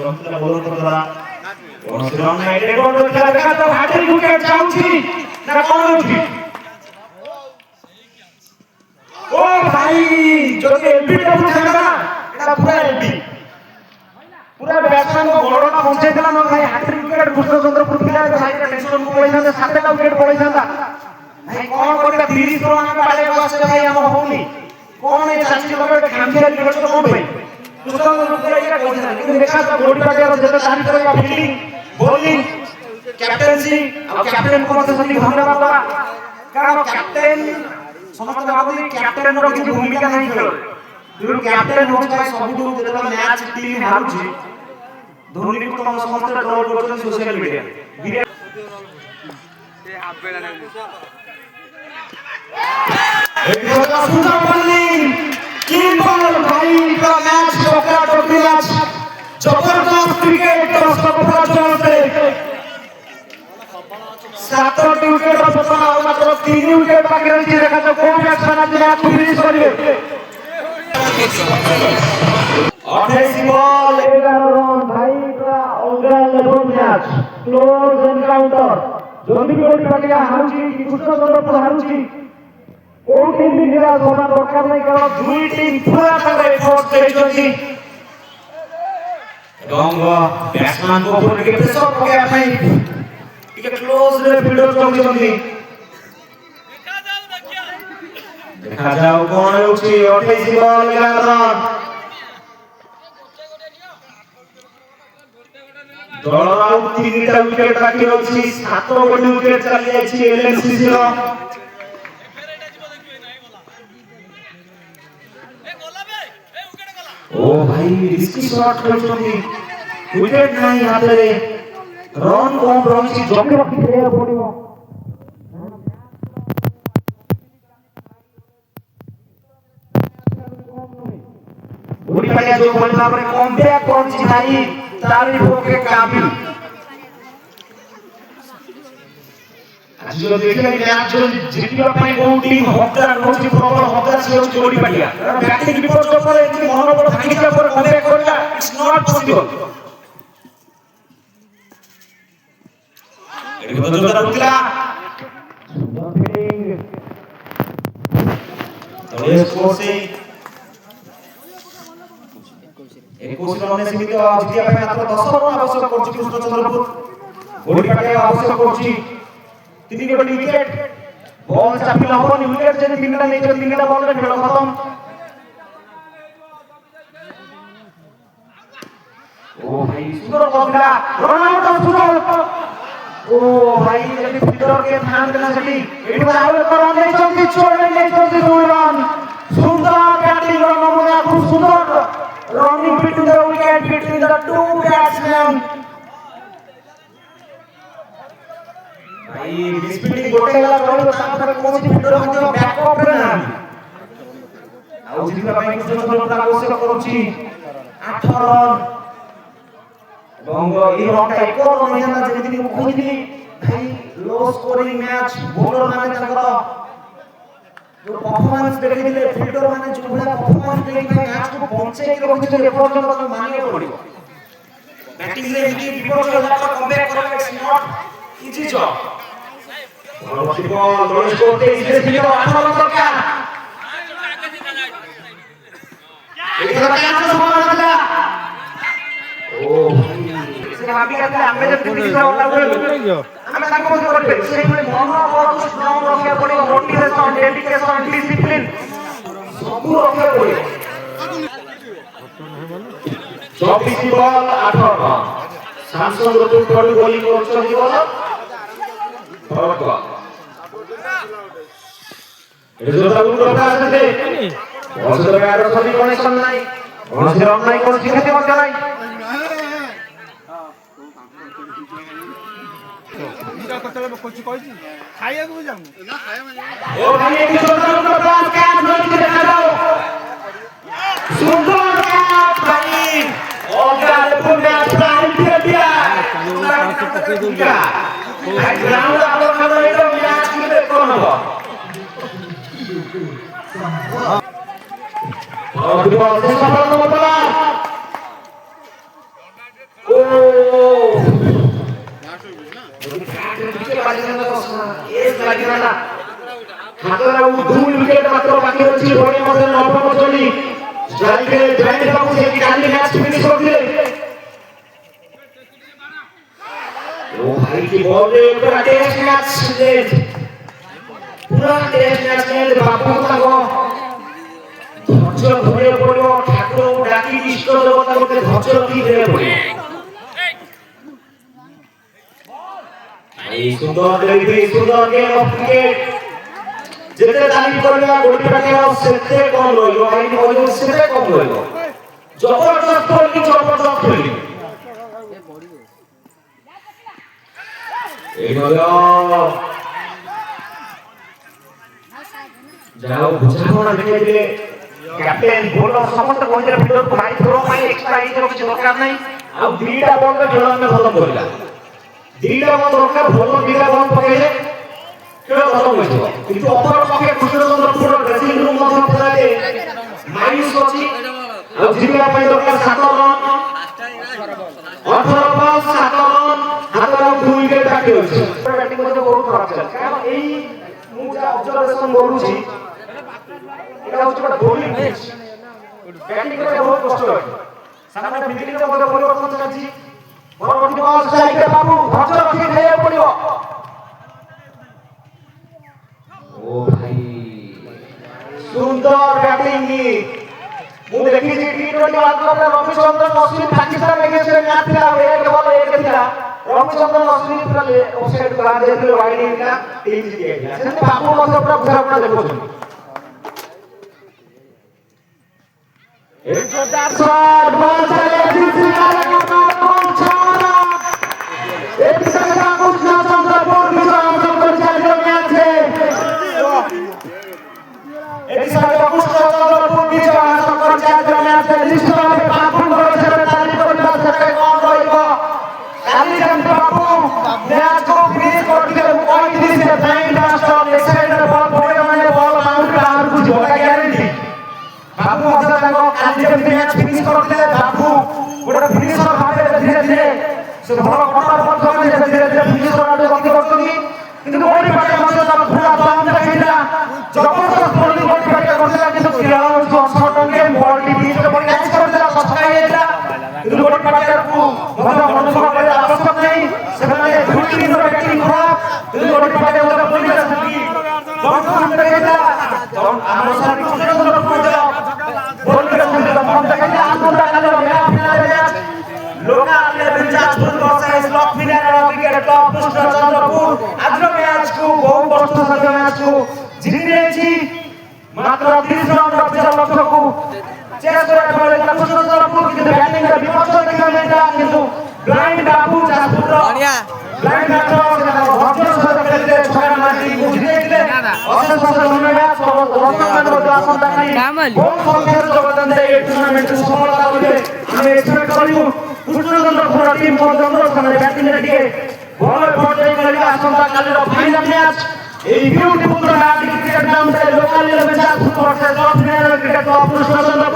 ରଖିଲା ବୋଲର ଦ୍ୱାରା କୌଣସି ରନ୍ ନାହିଁ। ରେକର୍ଡ ରଖିଲା ଦେଖାଯାଉ ହାର୍ଡ୍ରିକ୍ ୱିକେଟ୍ ଯାଉଛି ନା କଣ ହେଉଛି? ଓ ଭାଇ ଯଦି ଏଲବି ଟାକୁ ଥାନ୍ତା ଏଟା ପୁରା ଏଲବି, ପୁରା ବ୍ୟାଟ୍ସମ୍ୟାନ को ଗୋଡଟା ପହଞ୍ଚେଇଥିଲା ନା ଭାଇ। ହାର୍ଡ୍ରିକ୍ ୱିକେଟ୍ କୃଷ୍ଣଚନ୍ଦ୍ରପୁର ପିଲା ଭାଇ ଟେନସନ୍ କୁ ପଳେଇଥାନ୍ତେ, 7ଟା ୱିକେଟ୍ ପଳେଇଥାନ୍ତା। ଭାଇ କଣ କରିବା 30 ରନ୍ ବାଡେଇବାକୁ ଆସିଲେ ଭାଇ ଆମର ହଉନି। କଣ ଏ ଚାଲିଛି ତମେ ଗୋଟେ ଖାମଖିଆଲି ଖେଳୁଛ କଣ ପାଇଁ? କୃଷ୍ଣଚନ୍ଦ୍ରପୁର ଏଇଟା କହିଥାନ୍ତେ କିନ୍ତୁ ଦେଖାଯାଉ ଗୋଡିପାଟିଆର ଯେତେ ତାରିଫ କରିବା ଫିଲ୍ଡିଂ ବୋଲିଂ କ୍ୟାପ୍ଟେନ୍ସି ଆଉ କ୍ୟାପ୍ଟେନକୁ ମଧ୍ୟ ସେତିକି ଧନ୍ୟବାଦ ଦେବା, କାରଣ କ୍ୟାପ୍ଟେନ ସମସ୍ତେ ଭାବନ୍ତି କ୍ୟାପ୍ଟେନର କିଛି ଭୂମିକା ନାହିଁ ଖେଳରେ। ଯୋଉ କ୍ୟାପ୍ଟେନ ହଉଛି ଭାଇ ସବୁଠୁ ଯେତେବେଳେ ମ୍ୟାଚ୍ ଟିମ୍ ହାରୁଛି ଧୋନିକୁ ତମ ସମସ୍ତେ ଟ୍ରୋଲ୍ କରୁଛନ୍ତି ସୋସିଆଲ ମିଡିଆରେ। सुंदर बॉलिंग कीपर भाई का मैच टोका टोकी मैच जबरदस्त क्रिकेट सबका जोर से 7 विकेट पतन और मात्र 3 विकेट बाकी रही देखा तो कोन बैट्समैन आज मैच को फिनिश करिवे। 28 बॉल 11 रन भाई का अलगा लेवल मैच क्लोज एनकाउंटर। जल्दी कोडी पाटिया हारुची कि कृष्णचंद्रपुर हारुची कोई टीम भी निराश होना दरकार नहीं, कारण दुई टीम पूरा तरह एफर्ट देइछथि ଏବଂ ବ୍ୟାଟ୍ସମ୍ୟାନ को ଉପରେ ଟିକେ ପ୍ରେସର ପକେଇବା ପାଇଁ ଟିକେ କ୍ଲୋଜ ରେ ଫିଲ୍ଡର ଚଳୁଛନ୍ତି। ଦେଖାଯାଉ କଣ ହେଉଛି। 28 ବଲ୍ 11 ରନ୍ ଦଳର ଆଉ 3ଟା ୱିକେଟ୍ ବାକି ଅଛି। 7 ଗୋଟି ୱିକେଟ୍ ଚାଲି ଯାଇଛି ଏଲଏନସିସି ର। ओ भाई रिस्की शॉट खेलुଛନ୍ତି, विकेट नाही हातरे, रन कम रहिଛି, जगे रखि खेलिया पड़िବ। गोडी पाटिया जो बोल भाବରେ कमबैक करछि भाई तारिफ के काबिल। आज जो देखले मैच जो जितिबा ପାଇଁ कोन टीम हकदार होछि, प्रबल हकदार से होछि गोडी पाटिया। बैटिंग विपक्ष पर एति मनोबल भांगिला पर कमबैक करला इट्स नॉट पॉसिबल। एटी बदल जोरा रुकिला सुंदर फील्डिंग तळे स्कोर से 21 रन सीमित जितिया ପାଇଁ मात्र 10 रन आवश्यक करछि कृष्णचंद्रपुर। गोडी पाटिया आवश्यक करछि 3 गोटी विकेट। बॉल चापिला होनी विकेट जे 3टा नै 3टा बॉल रे खेल खत्म। ओ भाई सुंदर बॉलला रन आउट सुंदर। ओ भाई जल्दी फील्डर के ध्यान देना सेठी एठी आउ एक रन नै चलती छोड़े नै चलती 2 रन। सुंदर बैटिंग रो नमूना खूब सुंदर running between the wicket between the two batsman. भाई मिसफील्डिंग गोटे गला रहइबो तापर कोनसी फील्डर ମଧ୍ୟ बैकअप रे ना आउ जितिबा ପାଇଁ कृष्णचंद्रपुर आवश्यक करूची 8 रन। बंग ई रनटा एक रन नै जाना जेति को कहिदिली भाई लो स्कोरिंग मैच बॉलर माने ताकर जो परफॉर्मेंस देखिले फील्डर माने जो भला परफॉर्मेंस देखि मैच को पहुंचे के रखिছে ए पर्यंत तो मानियो पड़िबो। बैटिंग रे भी विपक्ष दल पर कमबैक करले इट्स नॉट इजी जॉब। परवर्ती बॉल दौड़ स्कोर 23 रे फील्डर 8 रन दरकार। एकर चांस संभावना था। ओ से भाबी करते हमें जब फिनिश होला हमें ताको मत करबे से मन बहुत स्ट्रांग रखिया पड़िबो। मोटिवेशन डेडिकेशन डिसिप्लिन सब रखिया पड़िबो। 24 बॉल 8 रन सैमसंग ऋतु बॉडी बॉलिंग करछथि बॉल भरत ए जो ताकू रखा আছে বলছে ব্যাট সবই কনেকশন নাই কোনসি রন নাই কোনসি ক্ষতি মধ্যে নাই। এটা কথা বলে কোচি কইছি খাইয়াକୁ ବି যাଉନି ନା ଖାଇବା ও ভাই এই সুন্দর পাস ক্যাচ ধরে দেখা দাও সুন্দর ক্যাচ ভাই ওগা লেফট ম্যাচ টাইম দিয়ে দিয়া ভাই গ্রাউন্ড আলো খালো এটা ম্যাচ মিলে কোন হবে और बॉल से सफल न होता যদি কাটে দিতে পারি না তো এজ লাগে না হাতরা দুই উইকেট মাত্র বাকি আছে বড় মধ্যে নবম জনি যাইকে জয়েন্ট বাবু যে কালি ম্যাচ ফিনিশ করবে ও ভাই কি বলে পুরা টেস্ট ম্যাচ শেষ পুরা টেস্ট ম্যাচ শেষ বাবু তাগো ধৈর্য ধরে পড়ো ঠাকুর ডাকি ইষ্ট দেবতার মধ্যে ধৈর্য কি ধরে পড়ো এই সুন্দর দেবী সুন্দর গেম অফ ক্রিকেট যেতে দাবি করবে গোলটাকে সেতে কম রইল এই বল সেতে কম রইল জবরদস্ত হলি এই হলো যাও বুঝাও না দেখে দিলে ক্যাপ্টেন বলো সমস্ত বন্ধুরা ভিতর ভাই থ্রো মাই এক্সট্রা এই কিছু দরকার নাই আর দুইটা বল খেলানো খতম করিলা দুইটা বল দরকার ভালো দুইটা বল পকেলে খেলা খতম হইছিল কিন্তু অপর পক্ষে কৃষ্ণচন্দ্রপুর ড্রেসিং রুম মধ্যে খেলাতে মাইনাস আছে আর জিতলা পাই দরকার 7 রান 18 বল 7 রান হাতরা 2 উইকেট বাকি হইছে ব্যাটিং মধ্যে বহুত খারাপ চলছে কারণ এই ମୁଁ যা অবজারভেশন କରୁଛି এটা হচ্ছে একটা বোলিং পিচ ব্যাটিং করে বহুত কষ্ট হয় সামনে ফিল্ডিংয়ের মধ্যে পরিবর্তন চাচ্ছি পরবর্তী বল স্ট্রাইকে বাবু ধৈর্য রক্ষে খেলে পড়িব ও ভাই সুন্দর ব্যাটিং ମୁଁ ଦେଖିଛି ଟି20 ୱାର୍ଲଡ କପରେ ରବିଚନ୍ଦ୍ରନ ଅଶ୍ୱିନ ପାକିସ୍ତାନ ଏଗେନ୍ଷ୍ଟ ମ୍ୟାଚ୍ ଥିଲା ଏକ ବଲ ଏକ ଥିଲା ରବିଚନ୍ଦ୍ରନ ଅଶ୍ୱିନ ପୁରା ଅଫସାଇଡ୍ ବାହାରି ଯାଇଥିଲେ ୱାଇଡ୍ ହେଇଥିଲା ଟିମ୍ ଜିତି ଯାଇଥିଲା ସେମିତି ବାବୁ ମଧ୍ୟ ପୁରା ବୁଝାପଣା ଦେଖୁଛନ୍ତି ଏକ ଜୋରଦାର ଶଟ୍ ବଲ୍ ଚାଲେ ଜିତି ଗଲା ବଲ୍ ଛାଡା ଏକ ସାଙ୍ଗା କୃଷ୍ଣଚନ୍ଦ୍ରପୁର ବିଜୟ ହାସଲ କରି ଚାଲିବ ମ୍ୟାଚ୍ ଏକ ସାଙ୍ଗା କୃଷ୍ଣଚନ୍ଦ୍ରପୁର ବିଜୟ ହାସଲ କରି ଚାଲିବ ମ୍ୟାଚ୍ ନିଶ୍ଚିତ ଭାବେ ବାବୁଙ୍କର ସେବେ ତାରିଫ କରିବା ସେବେ କଣ ରହିବ କାଲି ଯେମିତି ବାବୁ ମ୍ୟାଚ୍ କୁ ଫିନିଶ କରିଥିଲେ ମୁଁ କହିଥିଲି ସେ ବ୍ଲାଇଣ୍ଡ ମାଷ୍ଟର ଲେଫ୍ଟ ସାଇଡରେ ବଲ୍ ପଡ଼ିବ ମାନେ ବଲ୍ ବାଉଣ୍ଡ୍ରି ବାହାରକୁ ଯିବ ଏଟା ଗ୍ୟାରେଣ୍ଟି ବାବୁ ମଧ୍ୟ ତାଙ୍କ କାଲି ଯେମିତି ମ୍ୟାଚ୍ ଫିନିଶ କରିଥିଲେ ବାବୁ ଗୋଟେ ଫିନିଶର ଭାବେ ଧୀରେ ଧୀରେ ସେ ଭଲ କଟର ବଲ୍ ଧରି ଧୀରେ ଧୀରେ ଫିନିଶର ଆଡକୁ ଗତି କରୁଛନ୍ତି କିନ୍ତୁ ଗୋଟି ପାଟେ ମଧ୍ୟ ତାର ପୁରା ଦମ ଦେଖେଇଥିଲା ଜବରଦସ୍ତ ବୋଲିଂ ଗୋଟି ପାଟେ କରିଥିଲା କିନ୍ତୁ ଖେଳ ହେଉଛି ଅସଟଙ୍ଗେ ବଲଟି ପିଚରେ ପଡ଼ି କ୍ୟାଚ୍ କରିଥିଲା କଷ୍ଟ ହେଇଯାଇଥିଲା କିନ୍ତୁ ଗୋଟି ପାଟକୁ ମଧ୍ୟ ମନୋଭାବ କରିବା ଆବଶ୍ୟକ ନାହିଁ ସେମାନେ ଦୁଇ ଦିନର ବ୍ୟାଟିଂ ଖରାପ କିନ୍ତୁ ଗୋଟି ପାଟେ ମଧ୍ୟ ବୋଲିଂରେ ସେତିକି ଦମ ଦେଖେଇଥିଲା ଆମର ସାର୍ କୃଷ୍ଣଚନ୍ଦ୍ରପୁର ବୋଲିଂରେ ସେମିତି ଦମ ଦେଖେଇଥିଲା ଆସନ୍ତାକାଲିର finale match local level Jajpur versus लॉक फिनाले क्रिकेट क्लब कृष्णचंद्रपुर आज मैच को बहुत वर्ष से मैच को जीतिଯାଇଛି मात्र 30 रन ରଖିବା ଲକ୍ଷ୍ୟକୁ ଚେସ୍ କରିବା ବେଳେ कृष्णचंद्रपुर କିନ୍ତୁ ବ୍ୟାଟିଂ ରେ ବିପକ୍ଷ ଦେଖିବାକୁ ମିଳିଲା କିନ୍ତୁ ବ୍ଲାଇଣ୍ଡ ବାବୁ ଯାଜପୁର ବ୍ଲାଇଣ୍ଡ ବାବୁ ଧୈର୍ଯ୍ୟ ସହିତ ଖେଳିଲେ ଛକା ମାରି ଜିତି ଯାଇଥିଲେ ଅଶେଷ ଧନ୍ୟବାଦ ଦର୍ଶକମାନେ ମଧ୍ୟ ଆସନ୍ତାକାଲି ବହୁତ ସଂଖ୍ୟାରେ ଯୋଗଦାନ ଦେଇ ଏହି ଟୁର୍ଣ୍ଣାମେଣ୍ଟକୁ ସଫଳତା କରିବେ ଆମେ ଏକ୍ସପେକ୍ଟ କରିବୁ कृष्णचंद्रपुर टीम चंद्र सामने बैटिंग रे टिके बॉल एफर्ट देई गलिला आसंता कालीर फाइनल मैच ए ब्यूटीफुल क्रिकेट ग्राउंड रे लोकल लेवल जाजपुर वर्सेस लॉक फिनाले क्रिकेट क्लब कृष्णचंद्रपुर